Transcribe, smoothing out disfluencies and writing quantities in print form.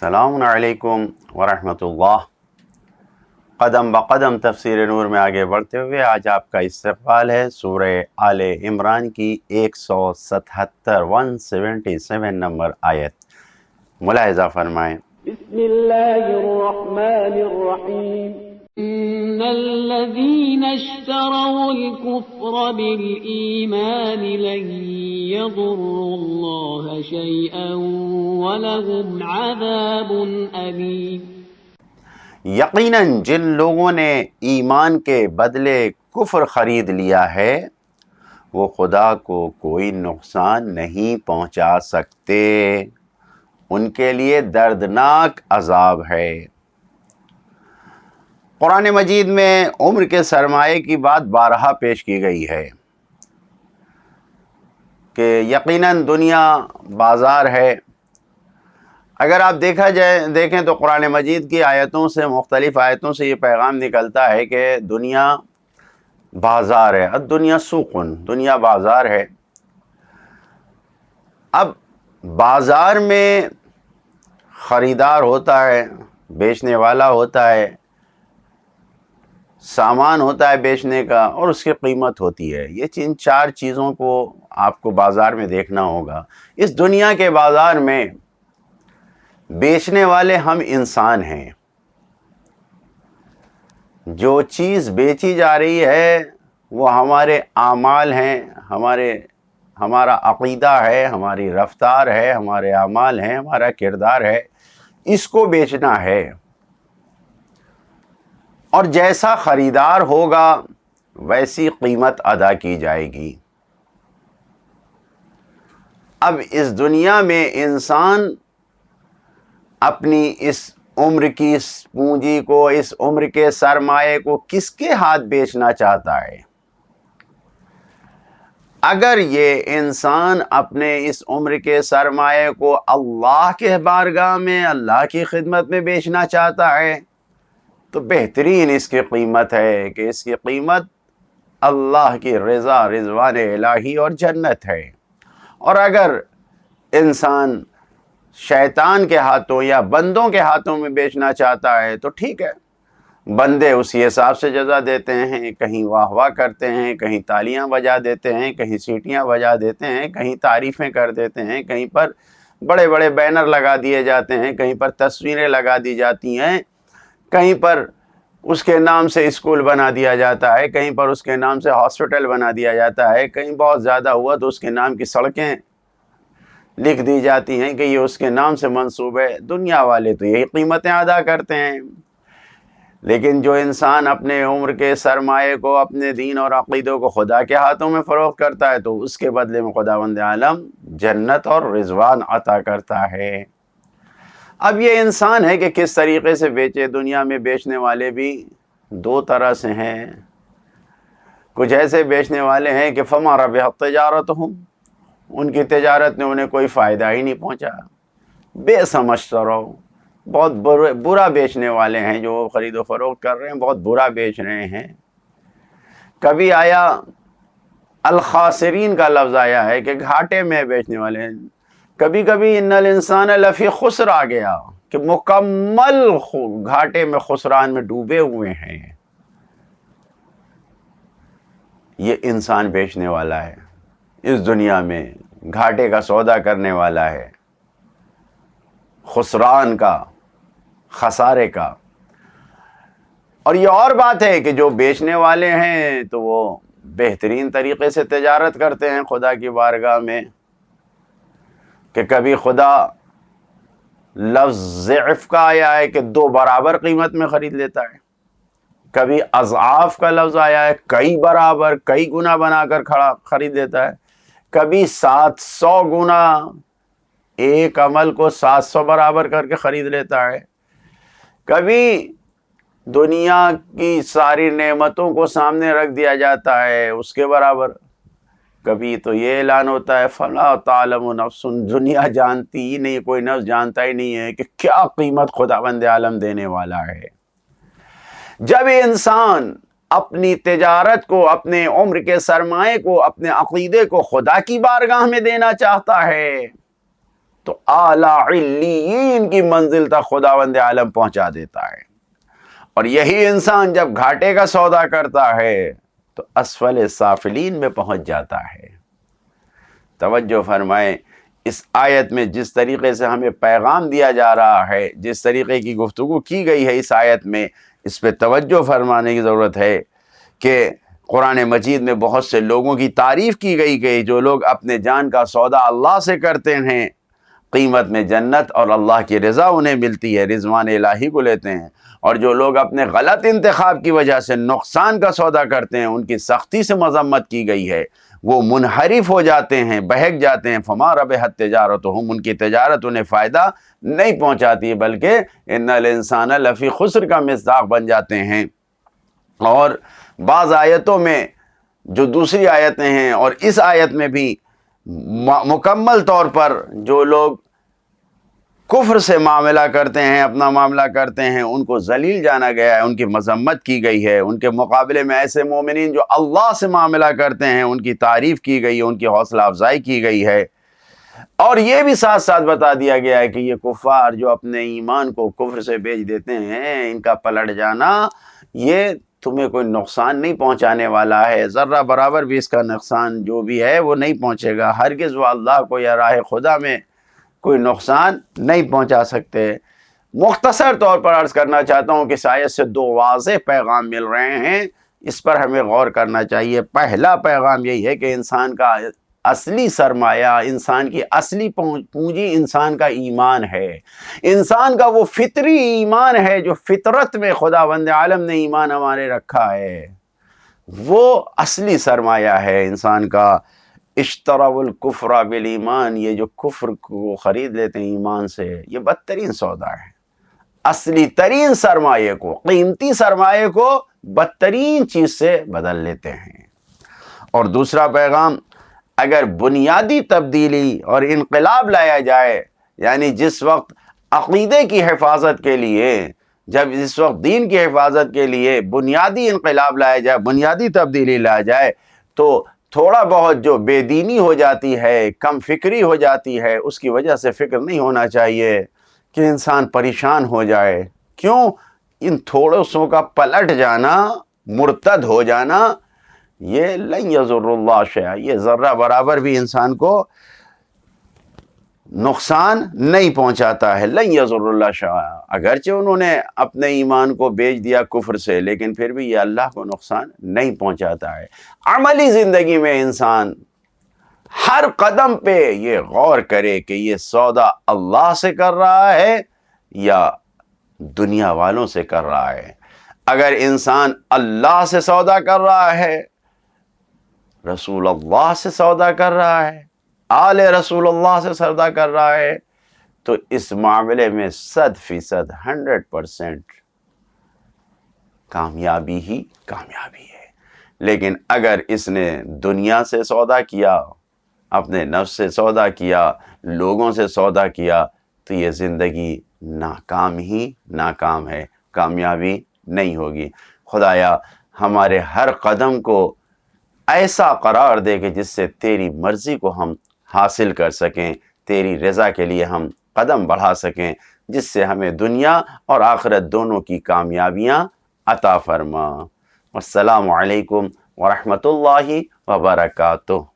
السلام علیکم ورحمۃ اللہ۔ قدم بقدم تفسیر نور میں آگے بڑھتے ہوئے آج آپ کا استقبال ہے سورہ آل عمران کی 177 نمبر آیت۔ ملاحظہ فرمائیں۔ بسم اللہ الرحمن الرحیم۔ ان الذین اشتروا الكفر بالایمان لن يضروا اللہ شیئا ولهم عذاب علیم۔ یقیناً جن لوگوں نے ایمان کے بدلے کفر خرید لیا ہے وہ خدا کو کوئی نقصان نہیں پہنچا سکتے، ان کے لیے دردناک عذاب ہے۔ قرآن مجید میں عمر کے سرمایے کی بات بارہا پیش کی گئی ہے کہ یقیناً دنیا بازار ہے۔ اگر آپ دیکھیں تو قرآن مجید کی آیتوں سے، مختلف آیتوں سے یہ پیغام نکلتا ہے کہ دنیا بازار ہے، الدنیا سوقن، دنیا بازار ہے۔ اب بازار میں خریدار ہوتا ہے، بیچنے والا ہوتا ہے، سامان ہوتا ہے بیچنے کا، اور اس کی قیمت ہوتی ہے۔ یہ ان چار چیزوں کو آپ کو بازار میں دیکھنا ہوگا۔ اس دنیا کے بازار میں بیچنے والے ہم انسان ہیں۔ جو چیز بیچی جا رہی ہے وہ ہمارے اعمال ہیں، ہمارا عقیدہ ہے، ہماری رفتار ہے، ہمارے اعمال ہیں، ہمارا کردار ہے، اس کو بیچنا ہے۔ اور جیسا خریدار ہوگا ویسی قیمت ادا کی جائے گی۔ اب اس دنیا میں انسان اپنی اس عمر کی اس پونجی کو، اس عمر کے سرمایے کو کس کے ہاتھ بیچنا چاہتا ہے؟ اگر یہ انسان اپنے اس عمر کے سرمایے کو اللہ کے بارگاہ میں، اللہ کی خدمت میں بیچنا چاہتا ہے تو بہترین اس کی قیمت ہے کہ اس کی قیمت اللہ کی رضا، رضوان الہی اور جنت ہے۔ اور اگر انسان شیطان کے ہاتھوں یا بندوں کے ہاتھوں میں بیچنا چاہتا ہے تو ٹھیک ہے، بندے اسی حساب سے جزا دیتے ہیں، کہیں واہ واہ کرتے ہیں، کہیں تالیاں بجا دیتے ہیں، کہیں سیٹیاں بجا دیتے ہیں، کہیں تعریفیں کر دیتے ہیں، کہیں پر بڑے بڑے بینر لگا دیے جاتے ہیں، کہیں پر تصویریں لگا دی جاتی ہیں، کہیں پر اس کے نام سے اسکول بنا دیا جاتا ہے، کہیں پر اس کے نام سے ہاسپٹل بنا دیا جاتا ہے، کہیں بہت زیادہ ہوا تو اس کے نام کی سڑکیں لکھ دی جاتی ہیں کہ یہ اس کے نام سے منسوب ہے۔ دنیا والے تو یہی قیمتیں ادا کرتے ہیں، لیکن جو انسان اپنے عمر کے سرمایے کو، اپنے دین اور عقیدوں کو خدا کے ہاتھوں میں فروخت کرتا ہے تو اس کے بدلے میں خداوند عالم جنت اور رضوان عطا کرتا ہے۔ اب یہ انسان ہے کہ کس طریقے سے بیچے۔ دنیا میں بیچنے والے بھی دو طرح سے ہیں۔ کچھ ایسے بیچنے والے ہیں کہ فما ربحت تجارتہم، ان کی تجارت نے انہیں کوئی فائدہ ہی نہیں پہنچا، بے سمجھترو، بہت برا بیچنے والے ہیں جو خرید و فروخت کر رہے ہیں، بہت برا بیچ رہے ہیں۔ کبھی آیا الخاسرین کا لفظ آیا ہے کہ گھاٹے میں بیچنے والے ہیں۔ کبھی کبھی ان الانسان لفی خسر آ گیا کہ مکمل گھاٹے میں، خسران میں ڈوبے ہوئے ہیں۔ یہ انسان بیچنے والا ہے، اس دنیا میں گھاٹے کا سودا کرنے والا ہے، خسران کا، خسارے کا۔ اور یہ اور بات ہے کہ جو بیچنے والے ہیں تو وہ بہترین طریقے سے تجارت کرتے ہیں خدا کی بارگاہ میں، کہ کبھی خدا لفظ ضعف کا آیا ہے کہ 2 برابر قیمت میں خرید لیتا ہے، کبھی اضعاف کا لفظ آیا ہے کئی برابر، کئی گنا بنا کر خرید لیتا ہے، کبھی 700 گنا، ایک عمل کو 700 برابر کر کے خرید لیتا ہے، کبھی دنیا کی ساری نعمتوں کو سامنے رکھ دیا جاتا ہے اس کے برابر، کبھی تو یہ اعلان ہوتا ہے فلا تعلم نفس، دنیا جانتی ہی نہیں، کوئی نفس جانتا ہی نہیں ہے کہ کیا قیمت خداوند عالم دینے والا ہے۔ جب انسان اپنی تجارت کو، اپنے عمر کے سرمایے کو، اپنے عقیدے کو خدا کی بارگاہ میں دینا چاہتا ہے تو اعلیٰ علیین کی منزل تک خداوند عالم پہنچا دیتا ہے۔ اور یہی انسان جب گھاٹے کا سودا کرتا ہے تو اسفل سافلین میں پہنچ جاتا ہے۔ توجہ فرمائیں، اس آیت میں جس طریقے سے ہمیں پیغام دیا جا رہا ہے، جس طریقے کی گفتگو کی گئی ہے اس آیت میں، اس پہ توجہ فرمانے کی ضرورت ہے کہ قرآن مجید میں بہت سے لوگوں کی تعریف کی گئی کہ جو لوگ اپنے جان کا سودا اللہ سے کرتے ہیں، قیمت میں جنت اور اللہ کی رضا انہیں ملتی ہے، رضوان الہی کو لیتے ہیں، اور جو لوگ اپنے غلط انتخاب کی وجہ سے نقصان کا سودا کرتے ہیں، ان کی سختی سے مذمت کی گئی ہے، وہ منحرف ہو جاتے ہیں، بہک جاتے ہیں، فما ربحت تجارتہم، ان کی تجارت انہیں فائدہ نہیں پہنچاتی بلکہ ان الانسان لفی خسر کا مصداق بن جاتے ہیں۔ اور بعض آیتوں میں جو دوسری آیتیں ہیں اور اس آیت میں بھی مکمل طور پر جو لوگ کفر سے معاملہ کرتے ہیں، اپنا معاملہ کرتے ہیں، ان کو ذلیل جانا گیا ہے، ان کی مذمت کی گئی ہے۔ ان کے مقابلے میں ایسے مومنین جو اللہ سے معاملہ کرتے ہیں، ان کی تعریف کی گئی ہے، ان کی حوصلہ افزائی کی گئی ہے۔ اور یہ بھی ساتھ ساتھ بتا دیا گیا ہے کہ یہ کفار جو اپنے ایمان کو کفر سے بیچ دیتے ہیں، ان کا پلٹ جانا یہ تمہیں کوئی نقصان نہیں پہنچانے والا ہے، ذرہ برابر بھی اس کا نقصان جو بھی ہے وہ نہیں پہنچے گا۔ ہرگز وہ اللہ کو یا راہ خدا میں کوئی نقصان نہیں پہنچا سکتے۔ مختصر طور پر عرض کرنا چاہتا ہوں کہ اس آیت سے دو واضح پیغام مل رہے ہیں، اس پر ہمیں غور کرنا چاہیے۔ پہلا پیغام یہی ہے کہ انسان کا اصلی سرمایہ، انسان کی اصلی پونجی انسان کا ایمان ہے، انسان کا وہ فطری ایمان ہے جو فطرت میں خداوند عالم نے ایمان ہمارے رکھا ہے، وہ اصلی سرمایہ ہے انسان کا۔ اشتروا الکفر بالایمان، یہ جو کفر کو خرید لیتے ہیں ایمان سے، یہ بدترین سودا ہے۔ اصلی ترین سرمایہ کو، قیمتی سرمایہ کو بدترین چیز سے بدل لیتے ہیں۔ اور دوسرا پیغام، اگر بنیادی تبدیلی اور انقلاب لایا جائے، یعنی جس وقت عقیدے کی حفاظت کے لیے، جب اس وقت دین کی حفاظت کے لیے بنیادی انقلاب لایا جائے، بنیادی تبدیلی لایا جائے، تو تھوڑا بہت جو بے دینی ہو جاتی ہے، کم فکری ہو جاتی ہے، اس کی وجہ سے فکر نہیں ہونا چاہیے کہ انسان پریشان ہو جائے۔ کیوں؟ ان تھوڑوں سو کا پلٹ جانا، مرتد ہو جانا، یہ لن یضر اللہ شیئا، یہ ذرہ برابر بھی انسان کو نقصان نہیں پہنچاتا ہے۔ لن یضر اللہ شیئا، اگرچہ انہوں نے اپنے ایمان کو بیچ دیا کفر سے، لیکن پھر بھی یہ اللہ کو نقصان نہیں پہنچاتا ہے۔ عملی زندگی میں انسان ہر قدم پہ یہ غور کرے کہ یہ سودا اللہ سے کر رہا ہے یا دنیا والوں سے کر رہا ہے۔ اگر انسان اللہ سے سودا کر رہا ہے، رسول اللہ سے سودا کر رہا ہے، آل رسول اللہ سے سودا کر رہا ہے، تو اس معاملے میں 100% 100% کامیابی ہی کامیابی ہے۔ لیکن اگر اس نے دنیا سے سودا کیا، اپنے نفس سے سودا کیا، لوگوں سے سودا کیا، تو یہ زندگی ناکام ہی ناکام ہے، کامیابی نہیں ہوگی۔ خدایا ہمارے ہر قدم کو ایسا قرار دے کہ جس سے تیری مرضی کو ہم حاصل کر سکیں، تیری رضا کے لیے ہم قدم بڑھا سکیں، جس سے ہمیں دنیا اور آخرت دونوں کی کامیابیاں عطا فرما۔ السلام علیکم ورحمۃ اللہ وبرکاتہ۔